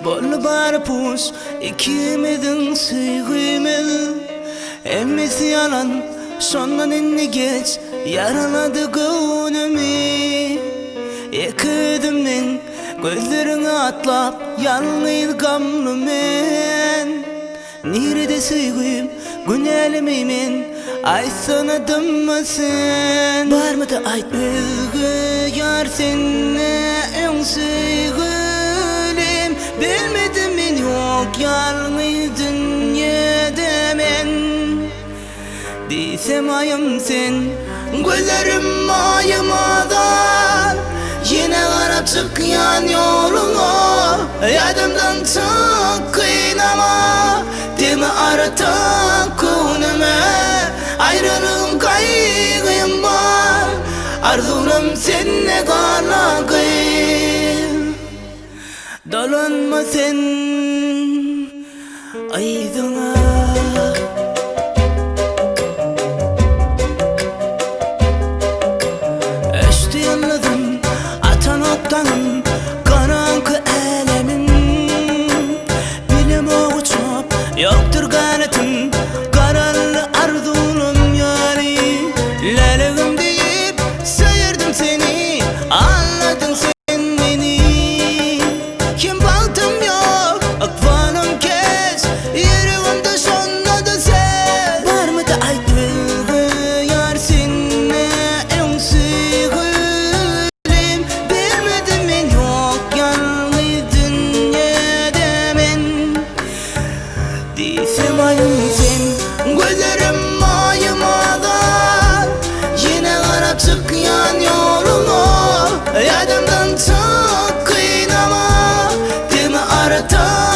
Bollu bar pus ikimizin sevgimiz. Emmesi yalan sondan inni geç yaraladı gönlümü. Ekidimnin gözlerini atlap yalnız gamlı men. Nerede sevgim günelimimin ay sanadım mı sen? Var mı da ay bilgi yar seninle en sevgilim. Bilmedim min yok yalnız dünyada men. Desem ayım sen gözlerim ayımadan. Yine karap çıkyan yolunu yadımdan çık kıynama. Demi aratak kunime ayrılığım kaygıyım var. Arzularım seninle kalakayım. Dolanma sen aydına. Öştü yanladım atan ottanım karanlık elemin. Bilim uçup yoktur gayretim kararlı arzulum yani. Laleğim deyip sayırdım seni, anladın sen beni. Kim baktım yok akvanım kes yerimde sonladı sen. Var mı da ay bilgi yar seninle en sevgilim. Bilmedim min yok yalnız dünyada men. Desem ayım sen gözlerim ayımadan. Yine karap çıkyan yolunu yadımdan çık kıynama. Demi aratak